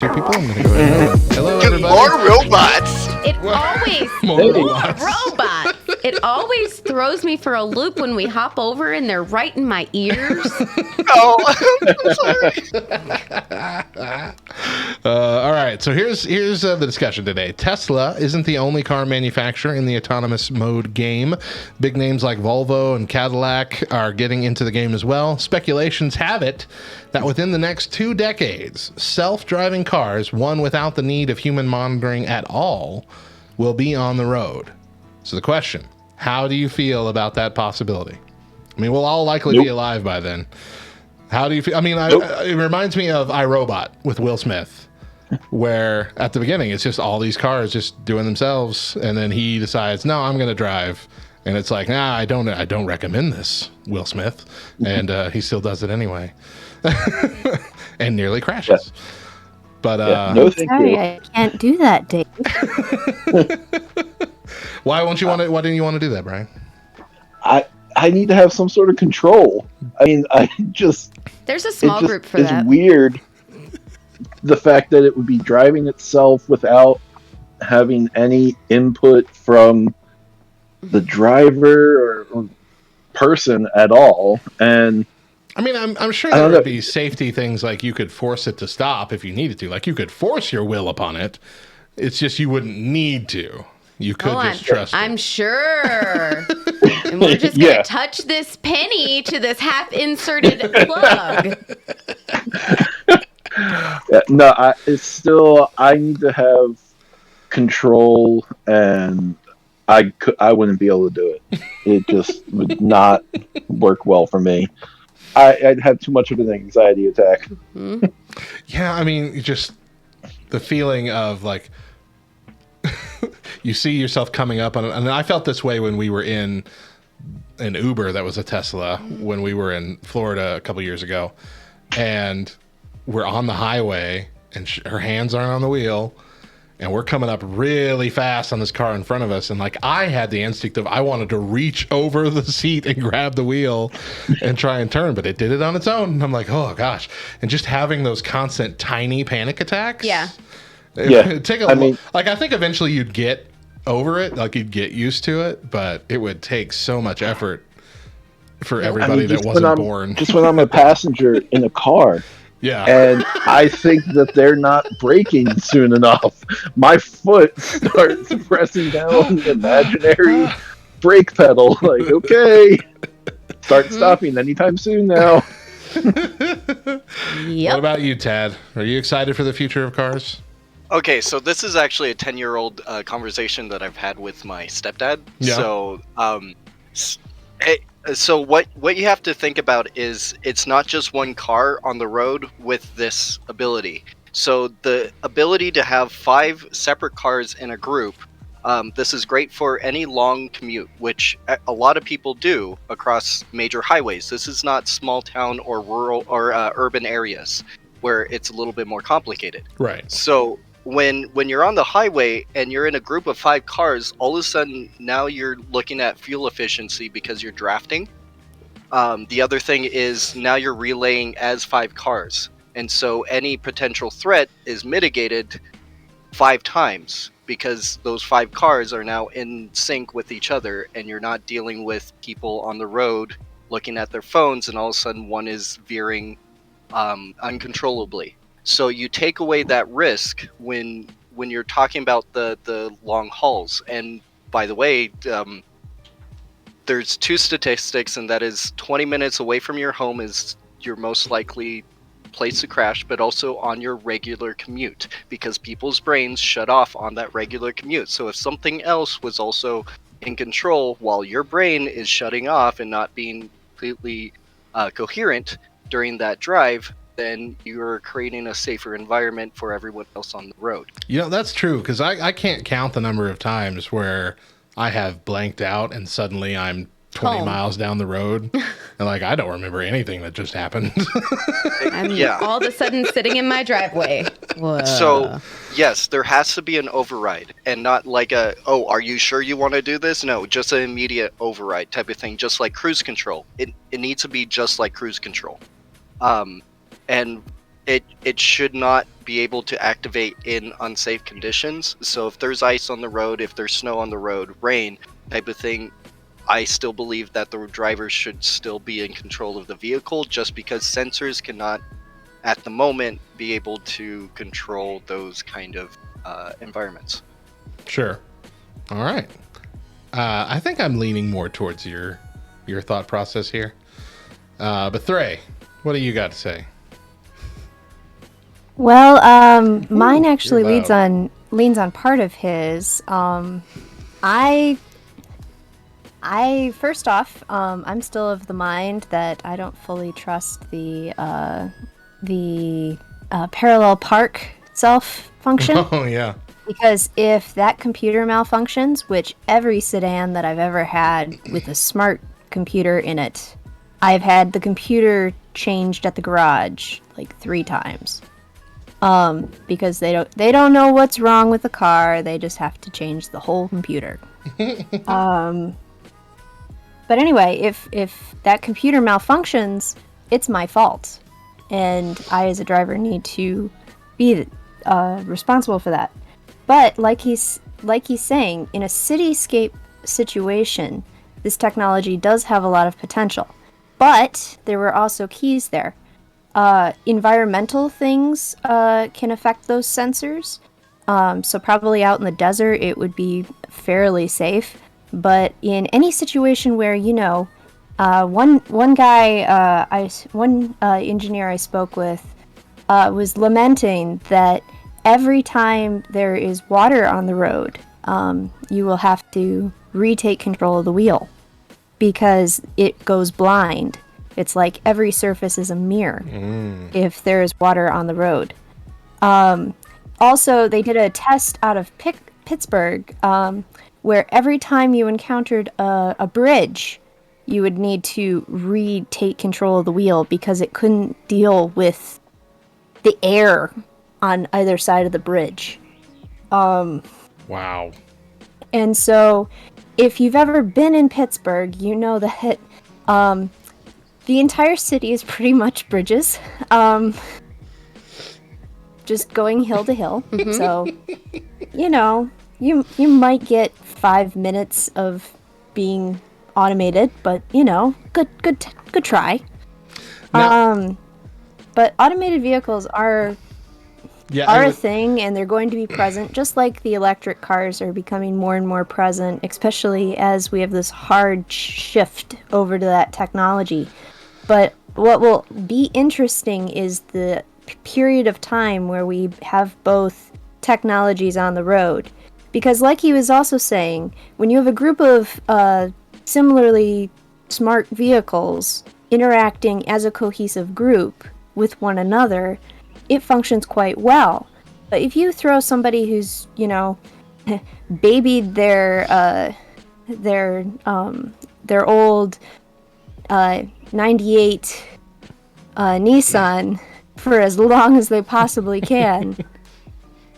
Two people. I'm gonna go ahead. Hello, Good, everybody. more robots. It always More robots. robots. It always throws me for a loop when we hop over and they're right in my ears. Oh, I'm sorry. All right, so here's the discussion today. Tesla isn't the only car manufacturer in the autonomous mode game. Big names like Volvo and Cadillac are getting into the game as well. Speculations have it that within the next 2 decades, self-driving cars, one without the need of human monitoring at all, will be on the road. So the question, how do you feel about that possibility? I mean, we'll all likely be alive by then. How do you feel? I mean, it reminds me of iRobot with Will Smith, where at the beginning it's just all these cars just doing themselves, and then he decides, no, I'm going to drive, and it's like, nah, I don't recommend this, Will Smith, and he still does it anyway, and nearly crashes. Yeah. But no, thank sorry, you. I can't do that, Dave. Why won't you want to? Why didn't you want to do that, Brian? I need to have some sort of control. I mean, There's a small group for that. It's weird, the fact that it would be driving itself without having any input from the driver or person at all. And I mean, I'm sure there would be safety things like you could force it to stop if you needed to. Like you could force your will upon it. It's just you wouldn't need to. You could just trust it. I'm sure. And we're just going to touch this penny to this half-inserted plug. No, I need to have control, and I wouldn't be able to do it. It just would not work well for me. I'd have too much of an anxiety attack. Mm-hmm. Yeah, I mean, just the feeling of like you see yourself coming up on it. And I felt this way when we were in an Uber that was a Tesla when we were in Florida a couple years ago, and we're on the highway and her hands aren't on the wheel and we're coming up really fast on this car in front of us, and like I had the instinct of I wanted to reach over the seat and grab the wheel and try and turn, but it did it on its own. And I'm like, oh gosh. And just having those constant tiny panic attacks. Yeah. It'd take I think eventually you'd get over it, like you'd get used to it, but it would take so much effort for everybody that wasn't born. Just when I'm a passenger in a car. Yeah. And I think that they're not braking soon enough. My foot starts pressing down the imaginary brake pedal. Like, okay, start stopping anytime soon now. Yep. What about you, Tad? Are you excited for the future of cars? Okay, so this is actually a 10-year-old conversation that I've had with my stepdad. Yeah. So what you have to think about is it's not just one car on the road with this ability. So the ability to have 5 separate cars in a group, this is great for any long commute, which a lot of people do across major highways. This is not small town or rural or urban areas where it's a little bit more complicated. Right. So when you're on the highway and you're in a group of 5 cars, all of a sudden now you're looking at fuel efficiency because you're drafting. The other thing is now you're relaying as 5 cars. And so any potential threat is mitigated 5 times because those 5 cars are now in sync with each other, and you're not dealing with people on the road looking at their phones and all of a sudden one is veering uncontrollably. So you take away that risk when you're talking about the long hauls. And by the way, there's 2 statistics, and that is 20 minutes away from your home is your most likely place to crash, but also on your regular commute, because people's brains shut off on that regular commute. So if something else was also in control while your brain is shutting off and not being completely coherent during that drive, then you're creating a safer environment for everyone else on the road. You know, that's true, because I can't count the number of times where I have blanked out and suddenly I'm 20 miles down the road and like I don't remember anything that just happened. I'm all of a sudden sitting in my driveway. Whoa. So yes, there has to be an override, and not like are you sure you want to do this? No, just an immediate override type of thing, just like cruise control. It needs to be just like cruise control. And it should not be able to activate in unsafe conditions. So if there's ice on the road, if there's snow on the road, rain type of thing, I still believe that the driver should still be in control of the vehicle, just because sensors cannot at the moment be able to control those kind of environments. Sure. All right. I think I'm leaning more towards your thought process here. But Thray, what do you got to say? Well, mine actually you're loud. leans on part of his. I first off, I'm still of the mind that I don't fully trust the parallel park self function. Oh yeah. Because if that computer malfunctions, which every sedan that I've ever had with a smart computer in it, I've had the computer changed at the garage like 3 times. Because they don't know what's wrong with the car, they just have to change the whole computer. But anyway, if that computer malfunctions, it's my fault. And I as a driver need to be responsible for that. But like he's saying, in a cityscape situation, this technology does have a lot of potential. But there were also keys there. Environmental things can affect those sensors. So probably out in the desert, it would be fairly safe. But in any situation where, one engineer I spoke with was lamenting that every time there is water on the road, you will have to retake control of the wheel because it goes blind. It's like every surface is a mirror if there is water on the road. Also, they did a test out of Pittsburgh where every time you encountered a bridge, you would need to retake control of the wheel because it couldn't deal with the air on either side of the bridge. Wow. And so, if you've ever been in Pittsburgh, you know that the entire city is pretty much bridges. Just going hill to hill. So, you might get 5 minutes of being automated, but good try. Now, but automated vehicles are a thing, and they're going to be present, just like the electric cars are becoming more and more present, especially as we have this hard shift over to that technology. But what will be interesting is the period of time where we have both technologies on the road. Because like he was also saying, when you have a group of similarly smart vehicles interacting as a cohesive group with one another, it functions quite well. But if you throw somebody who's, babied their old 98 Nissan for as long as they possibly can,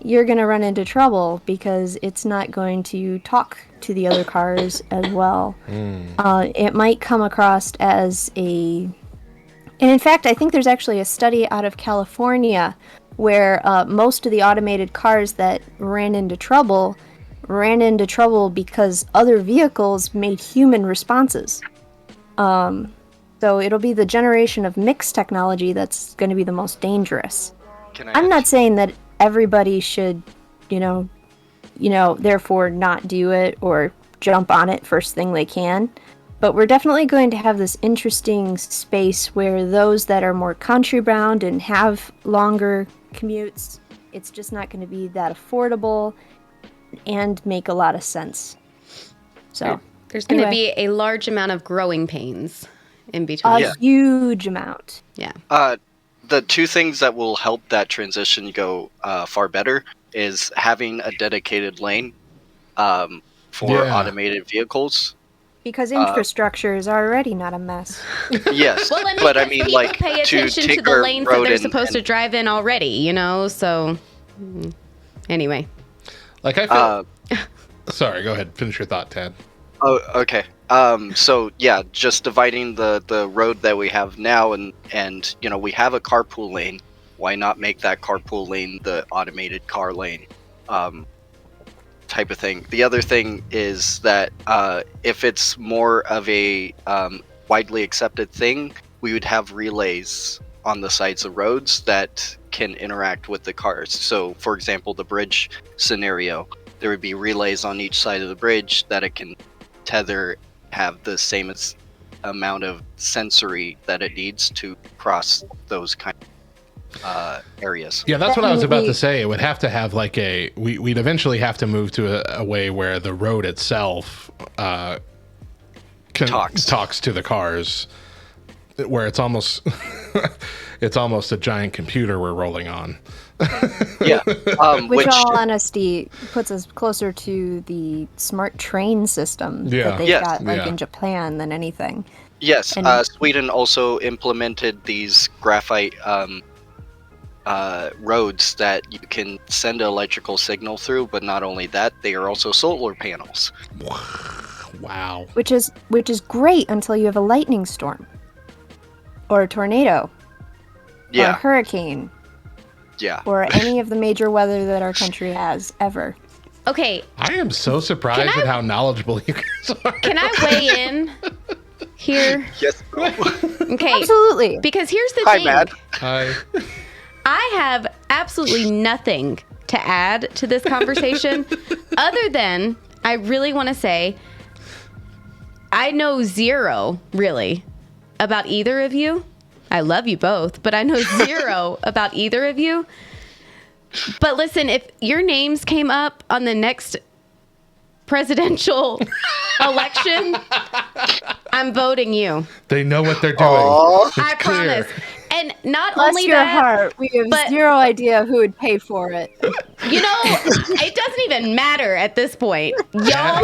you're going to run into trouble because it's not going to talk to the other cars as well. It might come across as and in fact, I think there's actually a study out of California where most of the automated cars that ran into trouble because other vehicles made human responses. So it'll be the generation of mixed technology that's going to be the most dangerous. I'm not saying that everybody should, therefore not do it or jump on it first thing they can. But we're definitely going to have this interesting space where those that are more country bound and have longer commutes, it's just not going to be that affordable and make a lot of sense. So there's going to be a large amount of growing pains in between. A huge amount. Yeah. The 2 things that will help that transition go far better is having a dedicated lane for automated vehicles. Because infrastructure is already not a mess. Yes, well, and but I mean, people pay attention to the lanes that they're supposed to drive in already, so anyway. Like I feel... Sorry, go ahead. Finish your thought, Tad. Oh, okay. So yeah, just dividing the road that we have now, and we have a carpool lane, why not make that carpool lane the automated car lane type of thing? The other thing is that if it's more of a widely accepted thing, we would have relays on the sides of roads that can interact with the cars. So, for example, the bridge scenario, there would be relays on each side of the bridge that it can tether, have the same amount of sensory that it needs to cross those kind of areas. Yeah, that's what I was about to say. It would have to have like we'd eventually have to move to a way where the road itself talks to the cars, where it's almost it's almost a giant computer we're rolling on. Yeah. Which, all honesty, puts us closer to the smart train system that they've got in Japan than anything. Yes. Sweden also implemented these graphite roads that you can send an electrical signal through, but not only that, they are also solar panels. Wow. Which is great until you have a lightning storm. Or a tornado. Yeah. Or a hurricane. Yeah. Or any of the major weather that our country has ever. Okay. I am so surprised at how knowledgeable you guys are. Can I weigh in here? Yes. Okay. Absolutely. Because here's the Hi, thing. Matt. Hi. I have absolutely nothing to add to this conversation other than I really want to say I know zero, really, about either of you. I love you both, but I know zero about either of you. But listen, if your names came up on the next presidential election, I'm voting you. They know what they're doing. It's I clear. promise. And not Bless only your that, heart, we have zero idea who would pay for it. you know, it doesn't even matter at this point. Y'all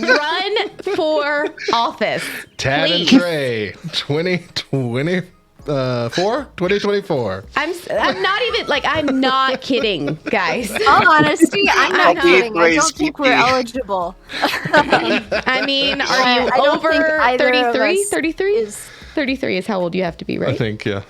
run for office. Tad please. and Trey, 2024. I'm not even I'm not kidding, guys. All honesty, I'm not kidding. I don't think we're Skippy. eligible. I mean, are you I don't think over either of 33? us 33? 33 is how old you have to be, right? I think, yeah.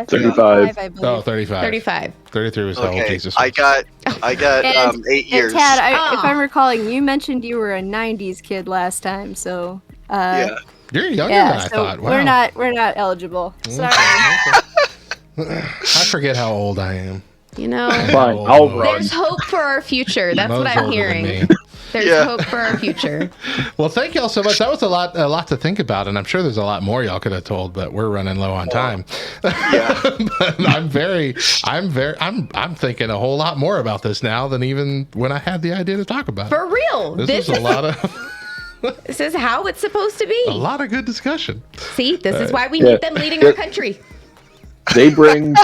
35. I believe. Oh, 35. 35. 33 was how old Okay. Jesus I was. got And- 8 years. And Tad, Oh. if I'm recalling, you mentioned you were a '90s kid last time, so Yeah. You're younger than I so thought. Wow. we're not eligible. Sorry. I forget how old I am. You know, Fine, Oh, I'll no. run. there's hope for our future. That's what Mo's I'm older than hearing. me. There's Yeah. hope for our future. Well, thank y'all so much. That was a lot to think about, and I'm sure there's a lot more y'all could have told, but we're running low on time. Yeah. But I'm thinking a whole lot more about this now than even when I had the idea to talk about it. For real. This is a lot of This is how it's supposed to be. a lot of good discussion. See, this is why we Yeah. need them leading our country. They bring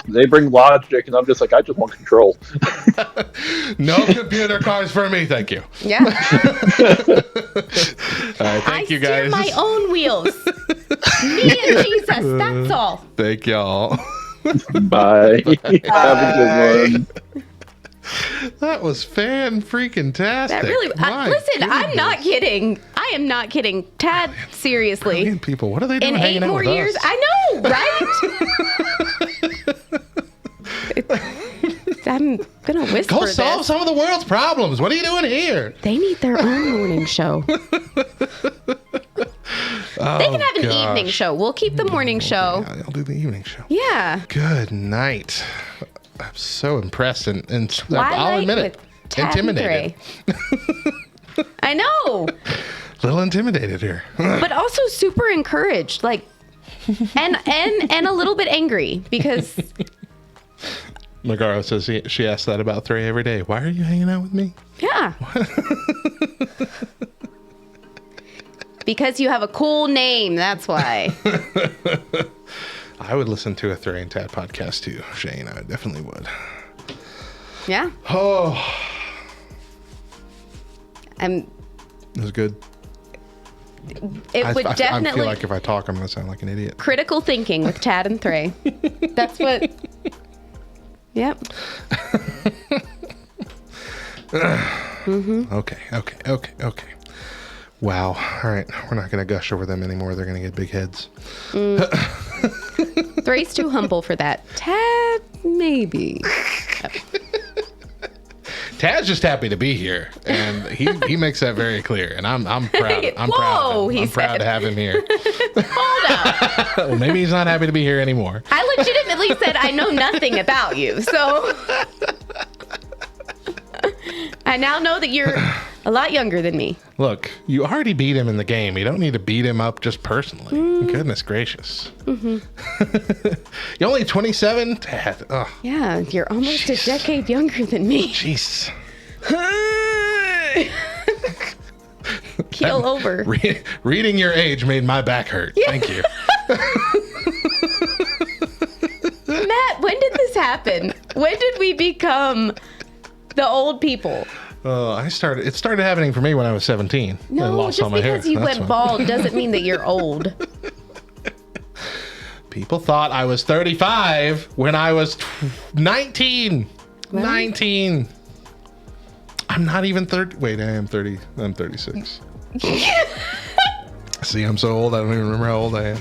logic, and I'm just like, I just want control. No computer cars for me, thank you. Yeah. All right, thank you guys. I steer my own wheels. Me and Jesus, that's all. Thank y'all. Bye. Have a good one. That was fan-freaking-tastic. That really. My Listen, I'm goodness. not kidding. I am not kidding. Tad, seriously. Million people, what are they doing In hanging 8 out more with years, us? I know, right? I'm gonna whisper Go solve this. some of the world's problems. What are you doing here? They need their own morning show. They can have an evening show. We'll keep the morning show. Yeah, I'll do the evening show. Yeah. Good night. I'm so impressed and I'll Twilight admit it. with Tad and Intimidated. Trey. I know, A little intimidated here. but also super encouraged, and a little bit angry because Megaro says she asks that about Trey every day. Why are you hanging out with me? yeah. Because you have a cool name, that's why. I would listen to a Trey and Tad podcast too, Shane. I definitely would. Yeah. Oh, It was good. would I definitely feel like if I talk, I'm going to sound like an idiot. critical thinking with Tad and Trey. That's what. Yep. Okay. Wow. All right. We're not going to gush over them anymore. They're going to get big heads. Trey's too humble for that. Tad maybe. Tad's just happy to be here, and he makes that very clear. And I'm proud. I'm Whoa, proud. Of him. he I'm proud said. to have him here. Hold up. Well, maybe he's not happy to be here anymore. I legitimately said I know nothing about you, so I now know that you're a lot younger than me. Look, you already beat him in the game. You don't need to beat him up just personally. Goodness gracious. You're only 27? Tad. Ugh. Yeah, you're almost a decade younger than me. Jeez. Keel over. Reading your age made my back hurt. Thank you. Matt, when did this happen? When did we become the old people? It started happening for me when I was 17. I No, lost just all my hair. because you That's went why. bald doesn't mean that you're old. People thought I was 35 when I was 19. Really? 19. I'm not even 30. Wait, I am 30. I'm 36. See, I'm so old, I don't even remember how old I am.